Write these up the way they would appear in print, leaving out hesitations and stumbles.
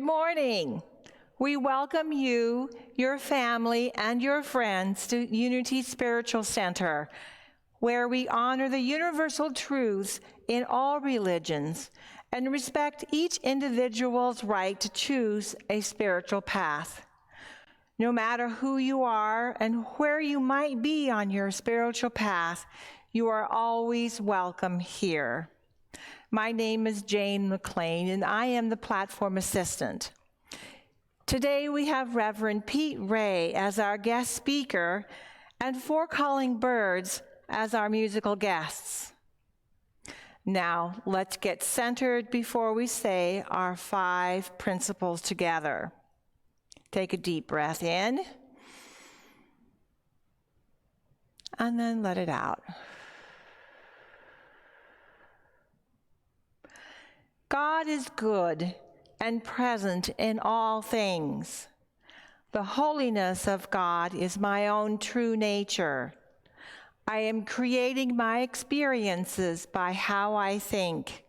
Good morning. We welcome you, your family, and your friends to Unity Spiritual Center, where we honor the universal truths in all religions and respect each individual's right to choose a spiritual path. No matter who you are and where you might be on your spiritual path, you are always welcome here. My name is Jane McLean, and I am the platform assistant. Today we have Reverend Pete Ray as our guest speaker and Four Calling Birds as our musical guests. Now, let's get centered before we say our 5 principles together. Take a deep breath in, and then let it out. God is good and present in all things. The holiness of God is my own true nature. I am creating my experiences by how I think.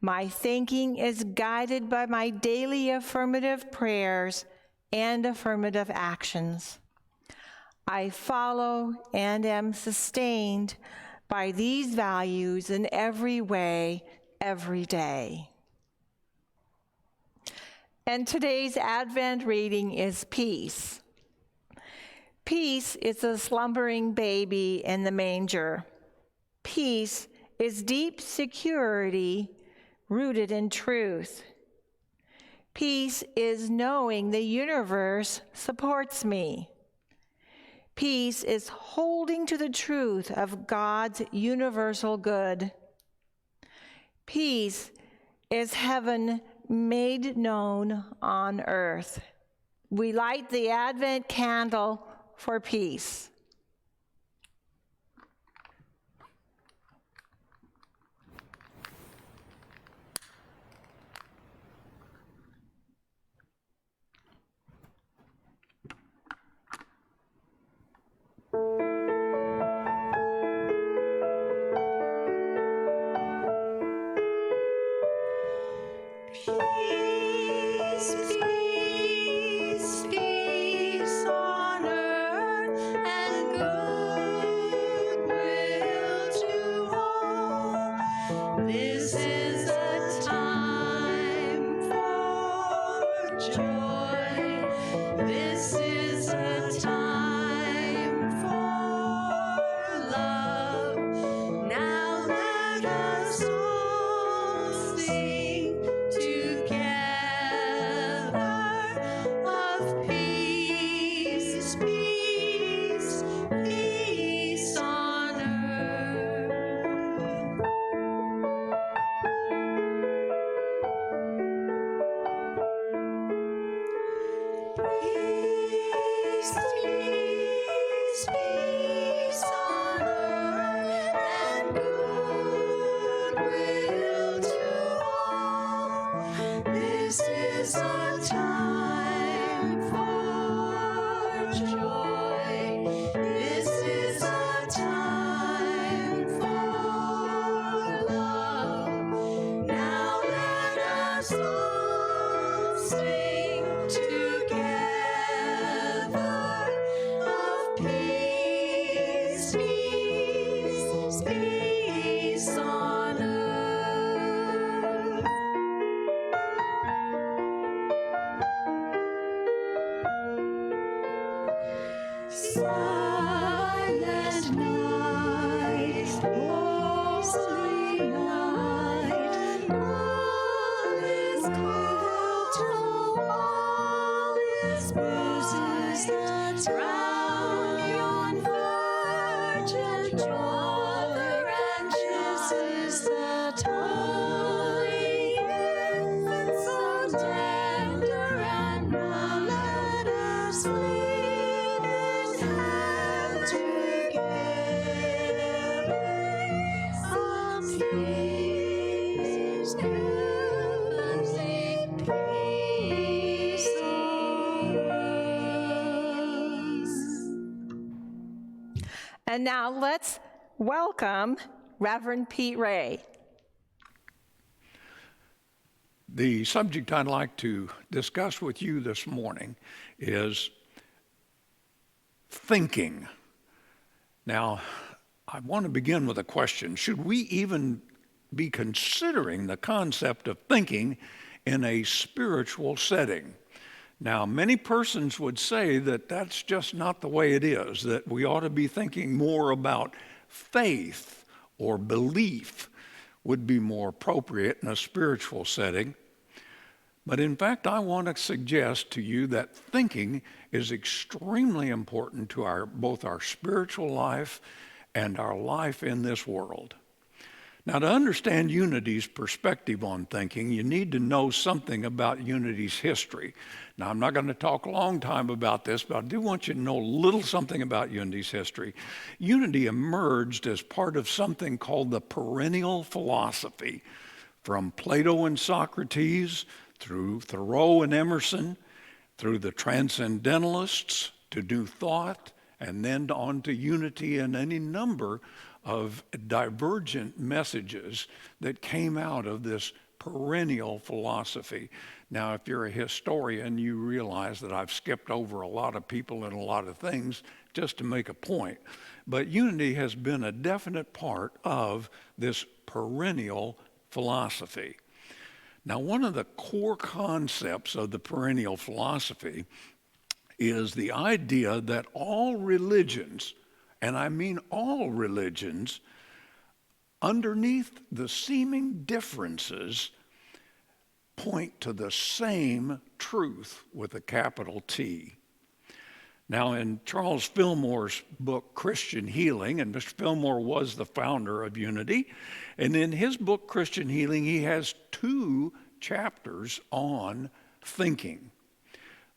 My thinking is guided by my daily affirmative prayers and affirmative actions. I follow and am sustained by these values in every way, every day. And today's Advent reading is Peace. Peace is a slumbering baby in the manger. Peace is deep security rooted in truth. Peace is knowing the universe supports me. Peace is holding to the truth of God's universal good. Peace is heaven made known on earth. We light the Advent candle for peace. And now let's welcome Reverend Pete Ray. The subject I'd like to discuss with you this morning is thinking. Now, I want to begin with a question. Should we even be considering the concept of thinking in a spiritual setting? Now, many persons would say that that's just not the way it is, that we ought to be thinking more about faith or belief would be more appropriate in a spiritual setting. But in fact, I want to suggest to you that thinking is extremely important to both our spiritual life and our life in this world. Now, to understand Unity's perspective on thinking, you need to know something about Unity's history. Now, I'm not going to talk a long time about this, but I do want you to know a little something about Unity's history. Unity emerged as part of something called the perennial philosophy, from Plato and Socrates, through Thoreau and Emerson, through the Transcendentalists to New Thought, and then on to Unity and any number of divergent messages that came out of this perennial philosophy. Now, if you're a historian, you realize that I've skipped over a lot of people and a lot of things just to make a point. But Unity has been a definite part of this perennial philosophy. Now, one of the core concepts of the perennial philosophy is the idea that all religions, and I mean all religions, underneath the seeming differences, point to the same truth with a capital T. Now, in Charles Fillmore's book, Christian Healing, and Mr. Fillmore was the founder of Unity, and in his book, Christian Healing, he has 2 chapters on thinking.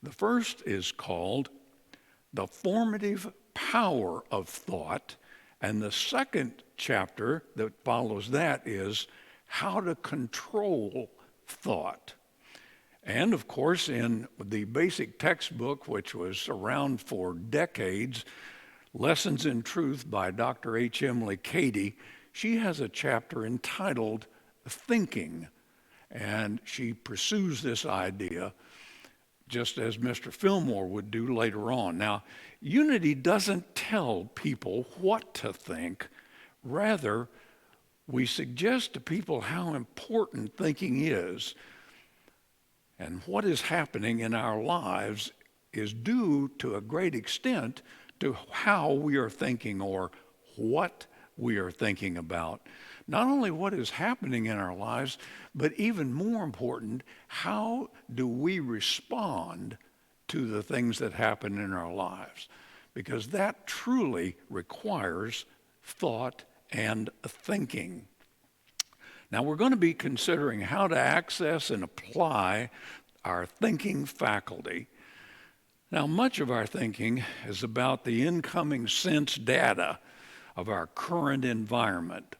The first is called The Formative Power of Thought, and the second chapter that follows that is How to Control Thought. And of course, in the basic textbook, which was around for decades, Lessons in Truth by Dr. H. Emily Cady, she has a chapter entitled Thinking, and she pursues this idea just as Mr. Fillmore would do later on. Now, Unity doesn't tell people what to think. Rather, we suggest to people how important thinking is. And what is happening in our lives is due to a great extent to how we are thinking or what we are thinking about. Not only what is happening in our lives, but even more important, how do we respond to the things that happen in our lives? Because that truly requires thought and thinking. Now, we're going to be considering how to access and apply our thinking faculty. Now, much of our thinking is about the incoming sense data of our current environment.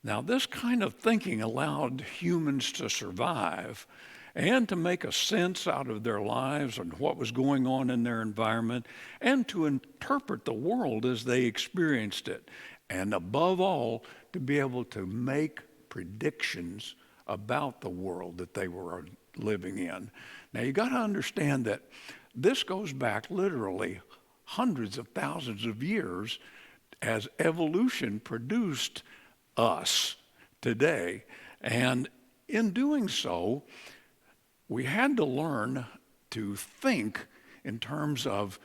Now, this kind of thinking allowed humans to survive and to make a sense out of their lives and what was going on in their environment, and to interpret the world as they experienced it, and above all, to be able to make predictions about the world that they were living in. Now, you got to understand that this goes back literally hundreds of thousands of years as evolution produced us today. And in doing so, we had to learn to think in terms of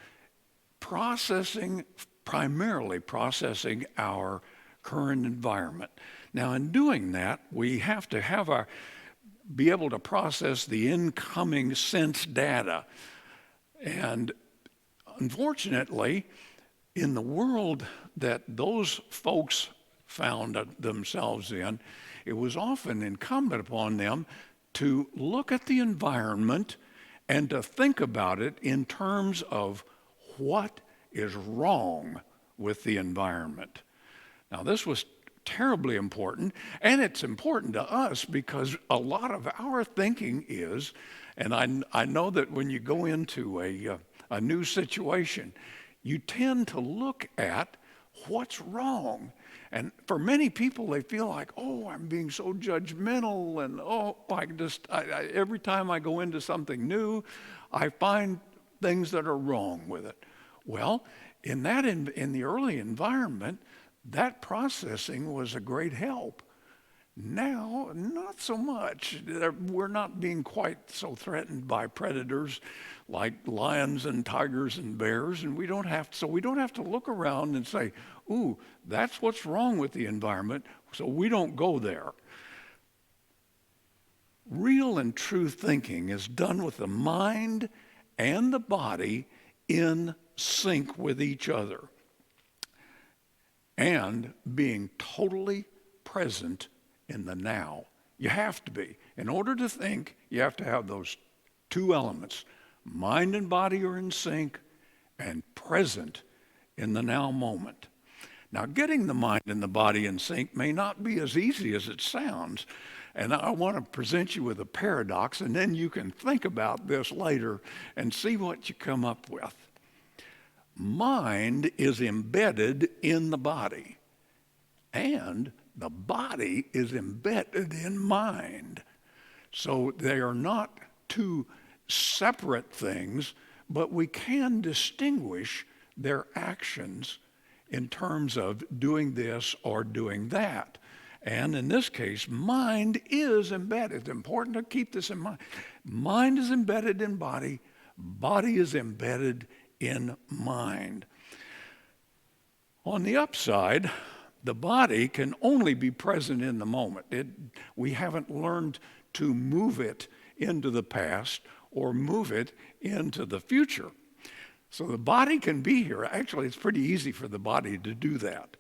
primarily processing our current environment. Now, in doing that, we have to be able to process the incoming sense data. And unfortunately, in the world that those folks found themselves in, it was often incumbent upon them to look at the environment and to think about it in terms of what is wrong with the environment. Now, this was terribly important, and it's important to us because a lot of our thinking is, and I know that when you go into a new situation, you tend to look at what's wrong. And for many people, they feel like, oh, I'm being so judgmental, and oh, every time I go into something new, I find things that are wrong with it. Well, in the early environment, that processing was a great help. Now, not so much. We're not being quite so threatened by predators like lions and tigers and bears, and we don't have to look around and say, ooh, that's what's wrong with the environment, so we don't go there. Real and true thinking is done with the mind and the body in sync with each other and being totally present in the now. You have to be. In order to think, you have to have those two elements. Mind and body are in sync and present in the now moment. Now, getting the mind and the body in sync may not be as easy as it sounds. And I want to present you with a paradox, and then you can think about this later and see what you come up with. Mind is embedded in the body, and the body is embedded in mind. So they are not two separate things, but we can distinguish their actions in terms of doing this or doing that. And in this case, mind is embedded. It's important to keep this in mind. Mind is embedded in body. Body is embedded in mind. On the upside, the body can only be present in the moment. We haven't learned to move it into the past or move it into the future. So the body can be here. Actually, it's pretty easy for the body to do that.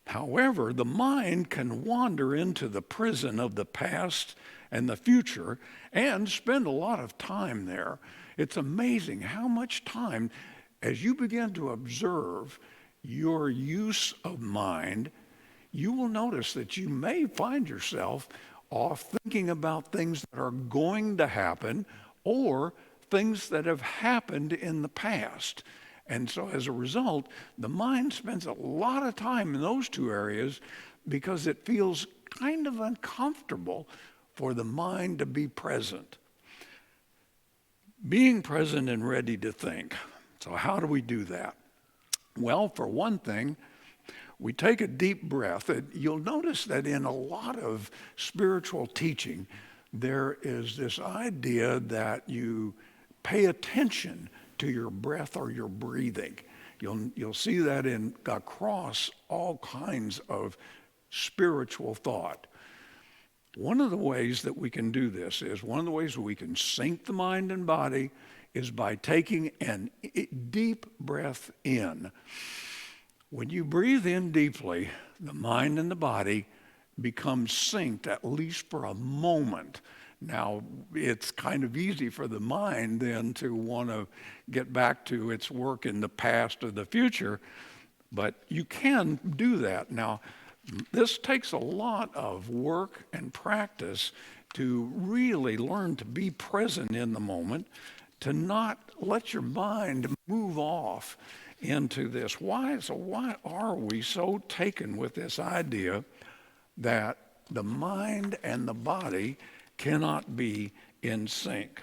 However, the mind can wander into the prison of the past and the future and spend a lot of time there. It's amazing how much time, as you begin to observe your use of mind, you will notice that you may find yourself off thinking about things that are going to happen or things that have happened in the past. And so as a result, the mind spends a lot of time in those two areas because it feels kind of uncomfortable for the mind to be present. Being present and ready to think. So how do we do that? Well, for one thing, we take a deep breath. You'll notice that in a lot of spiritual teaching, there is this idea that you pay attention to your breath or your breathing. You'll see that across all kinds of spiritual thought. One of the ways that we can do this is, one of the ways we can sync the mind and body is by taking a deep breath in. When you breathe in deeply, the mind and the body become synced, at least for a moment. Now, it's kind of easy for the mind then to want to get back to its work in the past or the future, but you can do that. Now, this takes a lot of work and practice to really learn to be present in the moment, to not let your mind move off into this. Why are we so taken with this idea that the mind and the body cannot be in sync?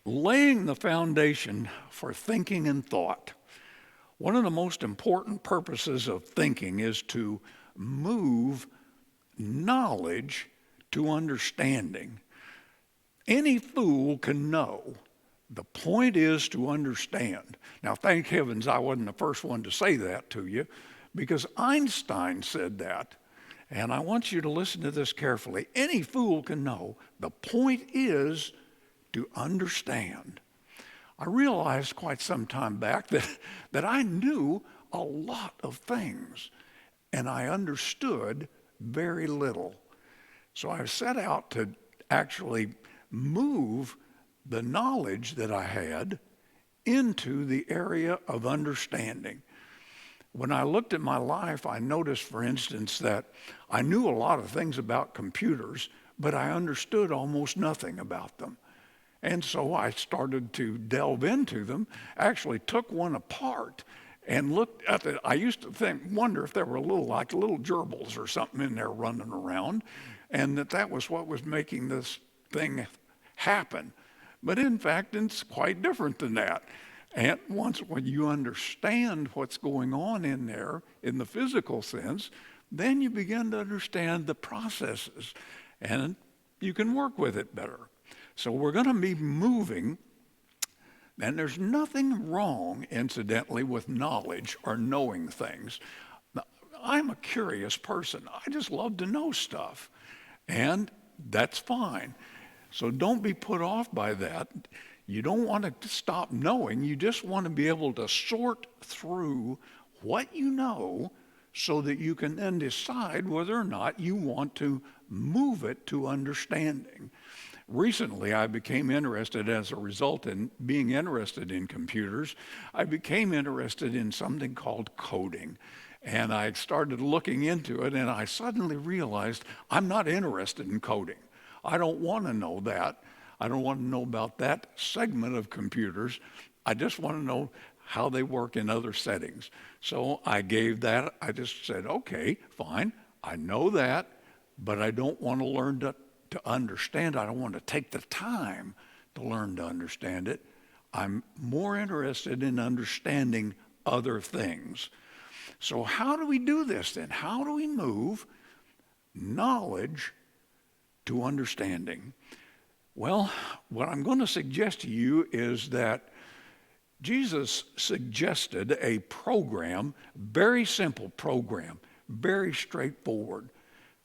Laying the foundation for thinking and thought. One of the most important purposes of thinking is to move knowledge to understanding. Any fool can know. The point is to understand. Now, thank heavens I wasn't the first one to say that to you, because Einstein said that. And I want you to listen to this carefully. Any fool can know. The point is to understand. I realized quite some time back that I knew a lot of things, and I understood very little. So I set out to actually move the knowledge that I had into the area of understanding. When I looked at my life, I noticed, for instance, that I knew a lot of things about computers, but I understood almost nothing about them. And so I started to delve into them, actually took one apart and looked at it. I used to wonder if there were little gerbils or something in there running around, and that was what was making this thing happen. But in fact, it's quite different than that. And when you understand what's going on in there in the physical sense, then you begin to understand the processes, and you can work with it better. So we're going to be moving, and there's nothing wrong, incidentally, with knowledge or knowing things. I'm a curious person. I just love to know stuff, and that's fine. So don't be put off by that. You don't want to stop knowing. You just want to be able to sort through what you know so that you can then decide whether or not you want to move it to understanding. Recently, I became interested as a result in being interested in computers. I became interested in something called coding. And I started looking into it, and I suddenly realized I'm not interested in coding. I don't want to know that. I don't want to know about that segment of computers. I just want to know how they work in other settings. So I just said, okay, fine, I know that, but I don't want to learn to understand. I don't want to take the time to learn to understand it. I'm more interested in understanding other things. So how do we do this then? How do we move knowledge to understanding? Well, what I'm going to suggest to you is that Jesus suggested a program, very simple program, very straightforward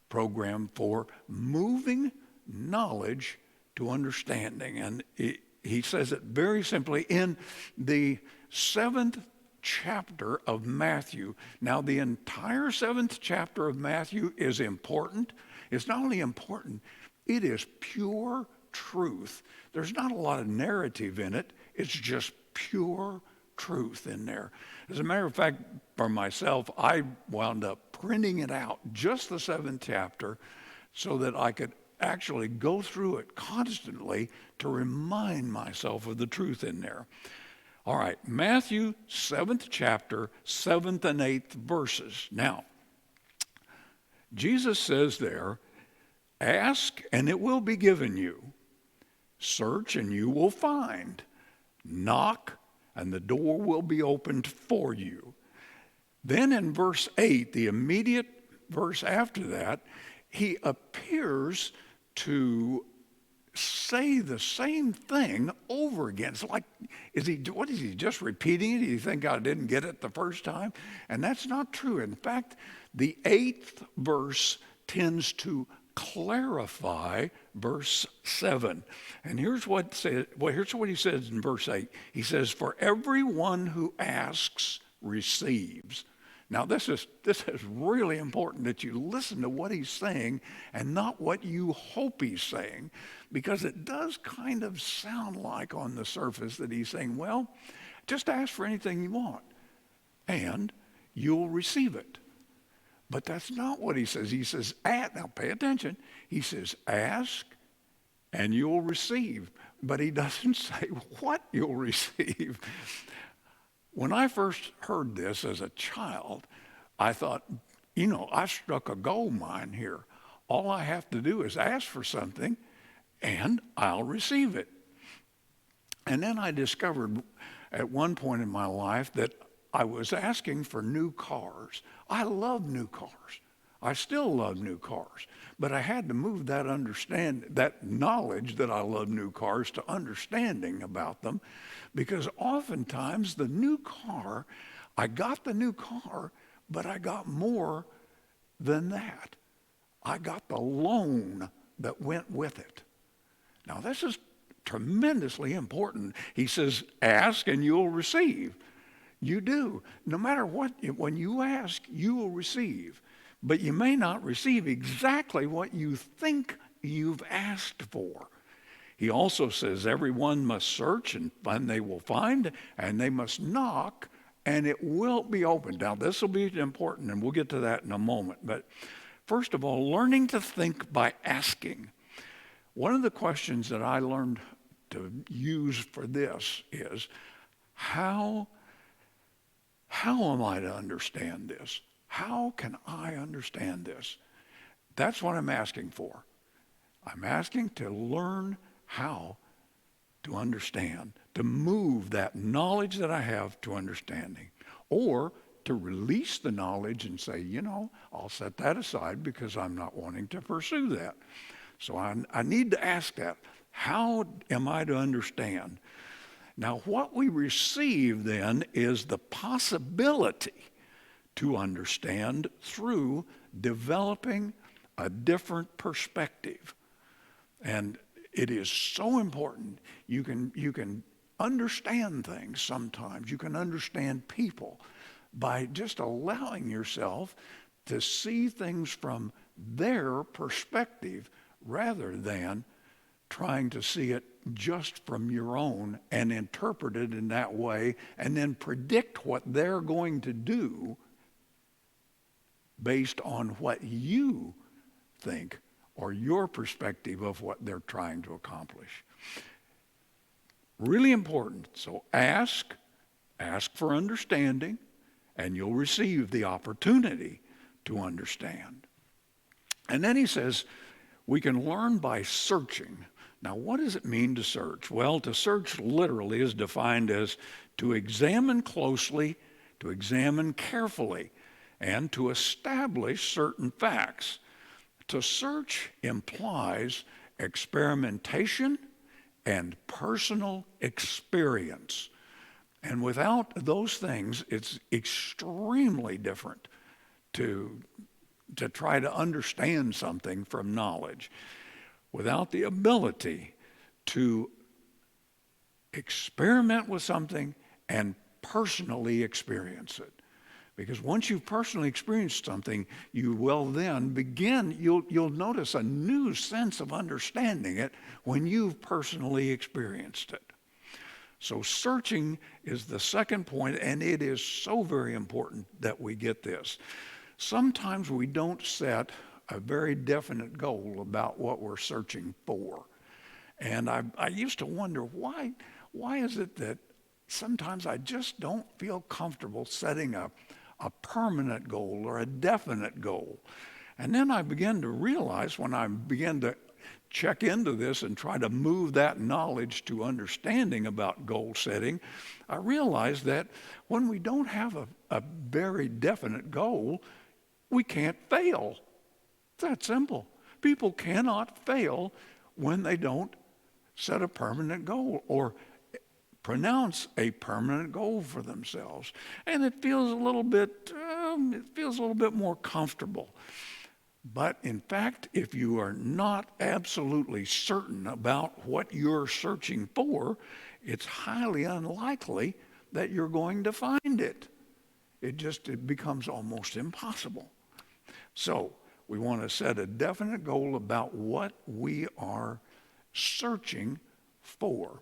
program for moving knowledge to understanding. And he says it very simply in the 7th chapter of Matthew. Now, the entire 7th chapter of Matthew is important. It's not only important, it is pure truth. There's not a lot of narrative in it. It's just pure truth in there. As a matter of fact, for myself, I wound up printing it out, just the 7th chapter, so that I could actually go through it constantly to remind myself of the truth in there. All right, Matthew 7th chapter, 7th and 8th verses. Now, Jesus says there, ask and it will be given you. Search and you will find. Knock and the door will be opened for you. Then in verse 8, the immediate verse after that, he appears to say the same thing over again. It's like, what is he just repeating it? Do you think I didn't get it the first time? And that's not true. In fact, the 8th verse tends to clarify verse 7. And here's what he says in verse 8. He says, for everyone who asks receives. Now, this is really important that you listen to what he's saying and not what you hope he's saying, because it does kind of sound like on the surface that he's saying, well, just ask for anything you want and you'll receive it. But that's not what he says. He says, now pay attention. He says, ask and you'll receive. But he doesn't say what you'll receive. When I first heard this as a child, I thought, I struck a gold mine here. All I have to do is ask for something and I'll receive it. And then I discovered at one point in my life that I was asking for new cars. I love new cars. I still love new cars. But I had to move that knowledge that I love new cars to understanding about them, because oftentimes I got the new car, but I got more than that. I got the loan that went with it. Now, this is tremendously important. He says, ask and you'll receive. You do. No matter what, when you ask, you will receive. But you may not receive exactly what you think you've asked for. He also says everyone must search and they will find, and they must knock and it will be opened. Now, this will be important, and we'll get to that in a moment. But first of all, learning to think by asking. One of the questions that I learned to use for this is, how how am I to understand this? How can I understand this? That's what I'm asking for. I'm asking to learn how to understand, to move that knowledge that I have to understanding, or to release the knowledge and say, I'll set that aside because I'm not wanting to pursue that. So I need to ask that. How am I to understand? Now, what we receive then is the possibility to understand through developing a different perspective. And it is so important. You can understand things sometimes. You can understand people by just allowing yourself to see things from their perspective rather than trying to see it just from your own and interpret it in that way and then predict what they're going to do based on what you think or your perspective of what they're trying to accomplish. Really important. So ask for understanding, and you'll receive the opportunity to understand. And then he says, we can learn by searching. Now, what does it mean to search? Well, to search literally is defined as to examine closely, to examine carefully, and to establish certain facts. To search implies experimentation and personal experience. And without those things, it's extremely different to try to understand something from knowledge. Without the ability to experiment with something and personally experience it. Because once you've personally experienced something, you will then begin, you'll notice a new sense of understanding it when you've personally experienced it. So searching is the second point, and it is so very important that we get this. Sometimes we don't set a very definite goal about what we're searching for. And I used to wonder, why is it that sometimes I just don't feel comfortable setting a permanent goal or a definite goal? And then I began to realize when I began to check into this and try to move that knowledge to understanding about goal setting, I realized that when we don't have a very definite goal, we can't fail. It's that simple. People cannot fail when they don't set a permanent goal or pronounce a permanent goal for themselves. And it feels a little bit more comfortable. But in fact, if you are not absolutely certain about what you're searching for, it's highly unlikely that you're going to find it. It becomes almost impossible. So we want to set a definite goal about what we are searching for.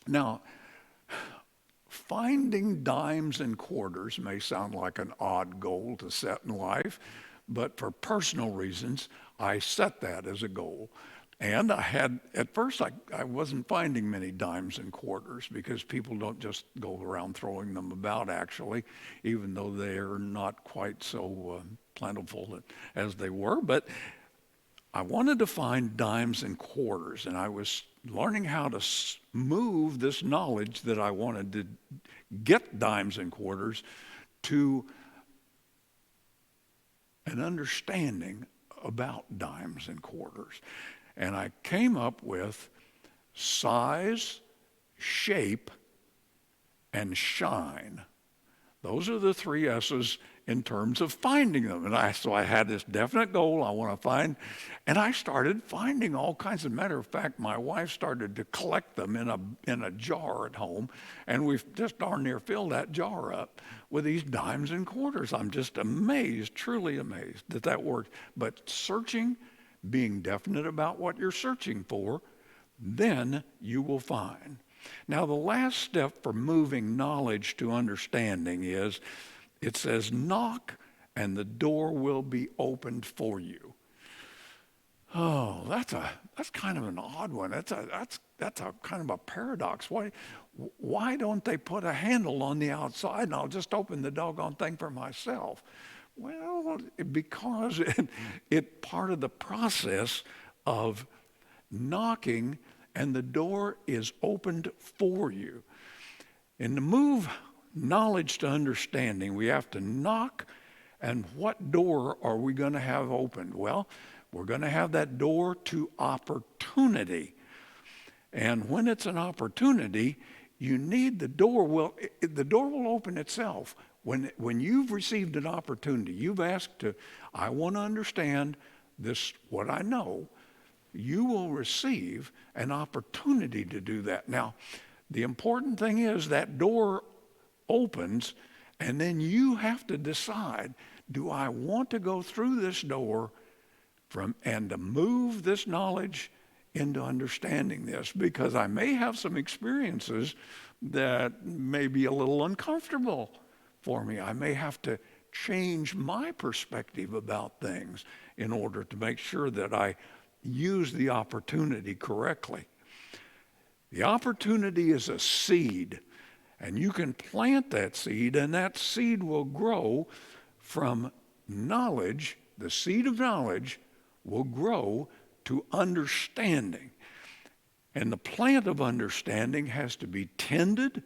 Now, finding dimes and quarters may sound like an odd goal to set in life, but for personal reasons, I set that as a goal. And at first I wasn't finding many dimes and quarters because people don't just go around throwing them about actually, even though they're not quite so plentiful as they were. But I wanted to find dimes and quarters, and I was learning how to move this knowledge that I wanted to get dimes and quarters to an understanding about dimes and quarters. And I came up with size, shape, and shine. Those are the three S's in terms of finding them. And so I had this definite goal I want to find, and I started finding all kinds. As a matter of fact, my wife started to collect them in a jar at home, and we've just darn near filled that jar up with these dimes and quarters. I'm just amazed, truly amazed that worked. But searching, being definite about what you're searching for, then you will find. Now, the last step for moving knowledge to understanding is, it says, knock and the door will be opened for you. Oh, that's kind of an odd one. That's a kind of a paradox. Why don't they put a handle on the outside and I'll just open the doggone thing for myself? Well, because it part of the process of knocking, and the door is opened for you. And to move knowledge to understanding, we have to knock. And what door are we going to have opened? Well, we're going to have that door to opportunity. And when it's an opportunity, you need the door. The door will open itself. When you've received an opportunity, you've asked I want to understand this, what I know, you will receive an opportunity to do that. Now, the important thing is that door opens, and then you have to decide, do I want to go through this door and to move this knowledge into understanding this? Because I may have some experiences that may be a little uncomfortable for me. I may have to change my perspective about things in order to make sure that I use the opportunity correctly. The opportunity is a seed, and you can plant that seed, and that seed will grow from knowledge. The seed of knowledge will grow to understanding. And the plant of understanding has to be tended,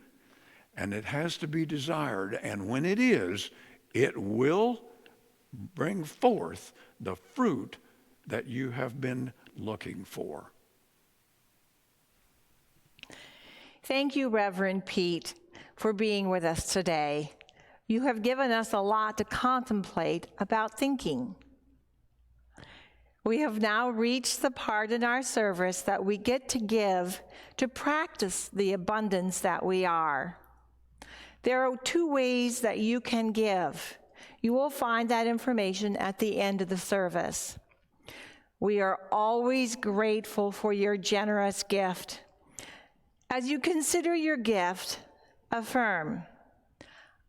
and it has to be desired. And when it is, it will bring forth the fruit that you have been looking for. Thank you, Reverend Pete, for being with us today. You have given us a lot to contemplate about thinking. We have now reached the part in our service that we get to give to practice the abundance that we are. There are 2 ways that you can give. You will find that information at the end of the service. We are always grateful for your generous gift. As you consider your gift, affirm,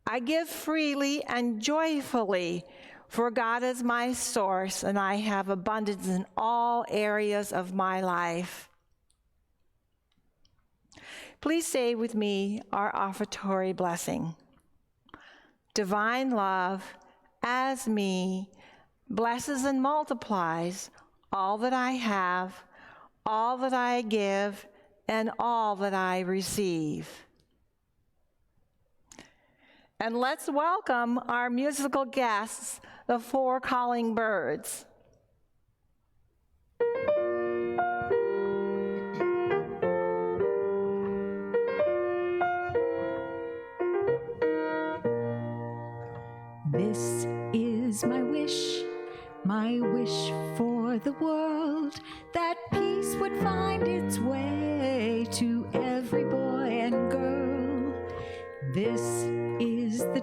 I give freely and joyfully, for God is my source, and I have abundance in all areas of my life. Please say with me our offertory blessing. Divine love, as me, blesses and multiplies all that I have, all that I give, and all that I receive. And let's welcome our musical guests, the 4 calling birds. This is my wish for the world, that peace would find its way to every boy and girl. This is the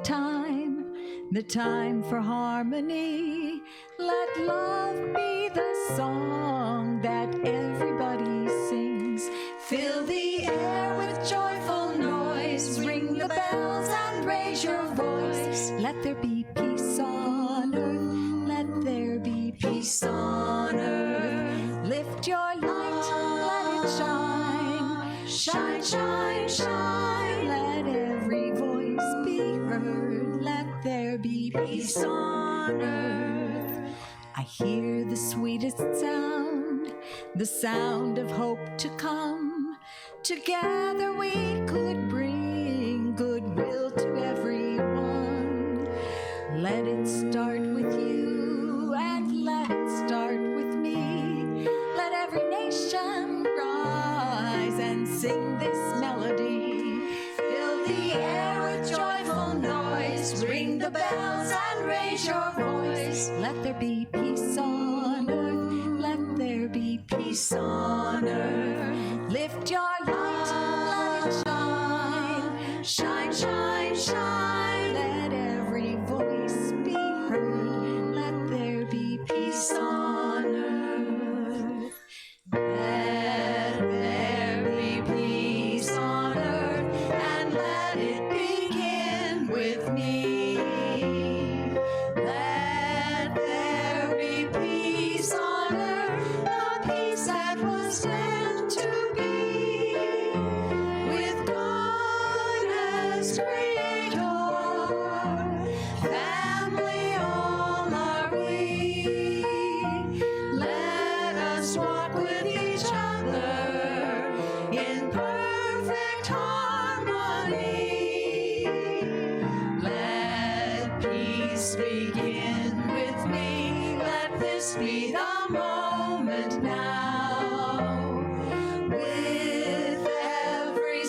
time for harmony. Let love be the song that everybody sings. Fill the air with joyful noise, ring the bells and raise your voice. Let there be peace on earth, let there be peace on earth. Lift your light, let it shine, shine, shine, shine. Let every voice be heard, let there be peace on earth. I hear the sweetest sound, the sound of hope to come. Together we could bring goodwill to everyone. Let it start with you and let it start with me. Let every nation rise and sing this melody. Fill the air with joyful noise, ring the bells and raise your voice. Let there be peace on earth, let there be peace on earth. Lift your light, let it shine, shine, shine, shine. Let every voice be heard, let there be peace on earth. Let there be peace on earth, and let it begin with me. Let there be peace on earth,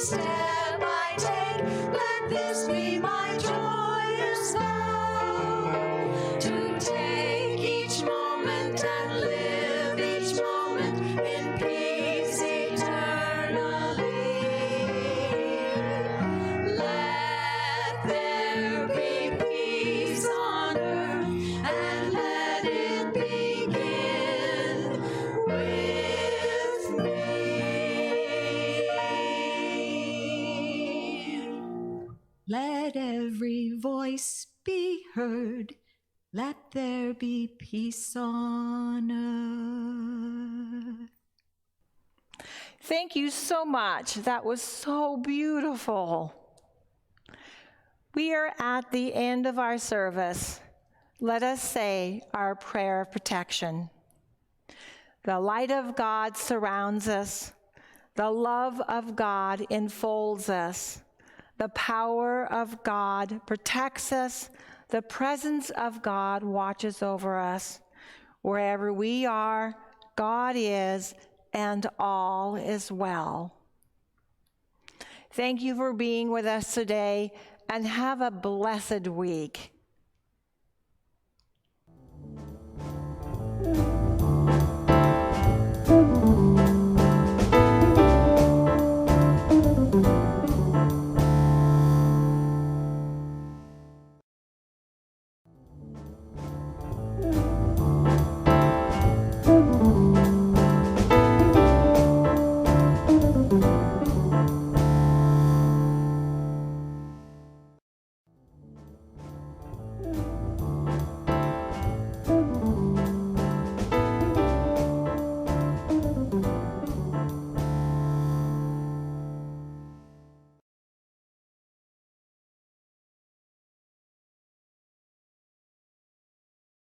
step I take, let this be my joyous vow, to take each moment and live each moment in peace eternally. Let there be peace on earth, and let it begin with me. Let every voice be heard. Let there be peace on earth. Thank you so much. That was so beautiful. We are at the end of our service. Let us say our prayer of protection. The light of God surrounds us. The love of God enfolds us. The power of God protects us. The presence of God watches over us. Wherever we are, God is, and all is well. Thank you for being with us today, and have a blessed week.